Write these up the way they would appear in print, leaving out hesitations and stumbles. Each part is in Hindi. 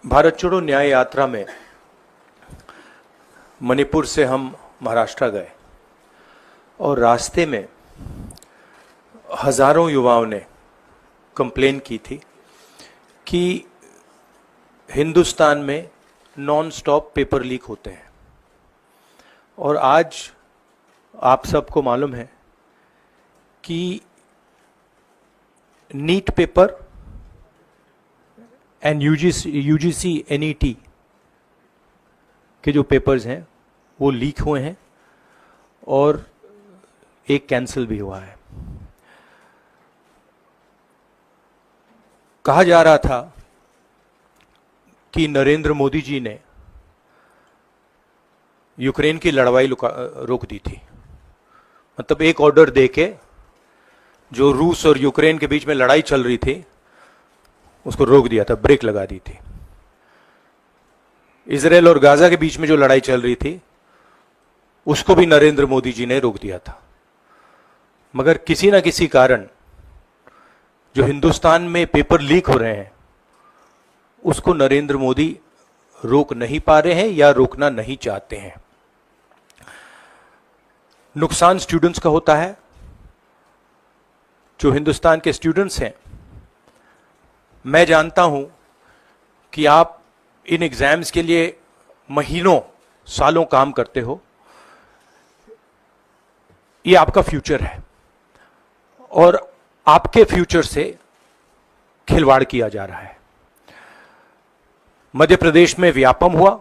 भारत छोड़ो न्याय यात्रा में मणिपुर से हम महाराष्ट्र गए और रास्ते में हजारों युवाओं ने कंप्लेन की थी कि हिंदुस्तान में नॉन स्टॉप पेपर लीक होते हैं। और आज आप सबको मालूम है कि NEET paper and UGC NET के जो पेपर्स हैं वो लीक हुए हैं और एक कैंसिल भी हुआ है। कहा जा रहा था कि नरेंद्र मोदी जी ने यूक्रेन की लड़ाई रोक दी थी। मतलब एक ऑर्डर देके जो रूस और यूक्रेन के बीच में लड़ाई चल रही थी उसको रोक दिया था, ब्रेक लगा दी थी। इजराइल और गाजा के बीच में जो लड़ाई चल रही थी उसको भी नरेंद्र मोदी जी ने रोक दिया था। मगर किसी ना किसी कारण जो हिंदुस्तान में पेपर लीक हो रहे हैं उसको नरेंद्र मोदी रोक नहीं पा रहे हैं या रोकना नहीं चाहते हैं। नुकसान स्टूडेंट्स का होता है। जो हिंदुस्तान के स्टूडेंट्स हैं, मैं जानता हूं कि आप इन एग्जाम्स के लिए महीनों सालों काम करते हो। ये आपका फ्यूचर है और आपके फ्यूचर से खिलवाड़ किया जा रहा है। मध्य प्रदेश में व्यापम हुआ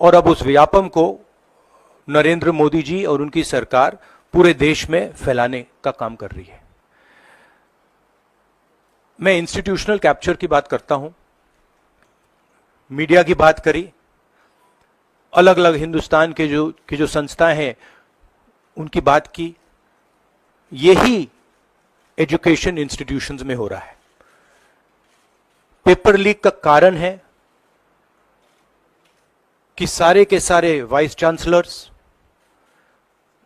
और अब उस व्यापम को नरेंद्र मोदी जी और उनकी सरकार पूरे देश में फैलाने का काम कर रही है। मैं इंस्टीट्यूशनल कैप्चर की बात करता हूं, मीडिया की बात करी, अलग अलग हिंदुस्तान के जो संस्थाएं हैं उनकी बात की। यही एजुकेशन इंस्टीट्यूशंस में हो रहा है। पेपर लीक का कारण है कि सारे के सारे वाइस चांसलर्स,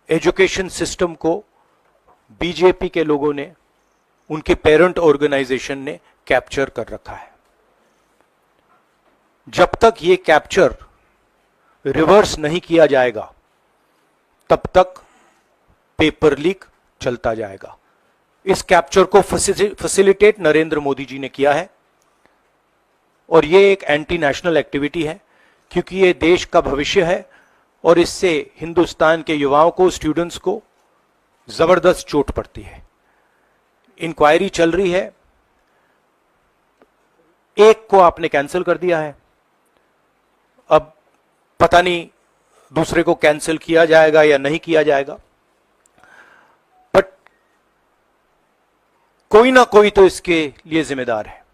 एजुकेशन सिस्टम को बीजेपी के लोगों ने, उनके पेरेंट ऑर्गेनाइजेशन ने कैप्चर कर रखा है। जब तक ये कैप्चर रिवर्स नहीं किया जाएगा तब तक पेपर लीक चलता जाएगा। इस कैप्चर को फैसिलिटेट नरेंद्र मोदी जी ने किया है और ये एक एंटी नेशनल एक्टिविटी है, क्योंकि ये देश का भविष्य है और इससे हिंदुस्तान के युवाओं को, स्टूडेंट्स को जबरदस्त चोट पड़ती है। इंक्वायरी चल रही है, एक को आपने कैंसिल कर दिया है, अब पता नहीं दूसरे को कैंसिल किया जाएगा या नहीं किया जाएगा, बट कोई ना कोई तो इसके लिए जिम्मेदार है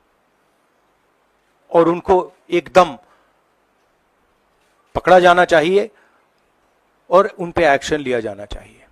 और उनको एकदम पकड़ा जाना चाहिए और उन पे एक्शन लिया जाना चाहिए।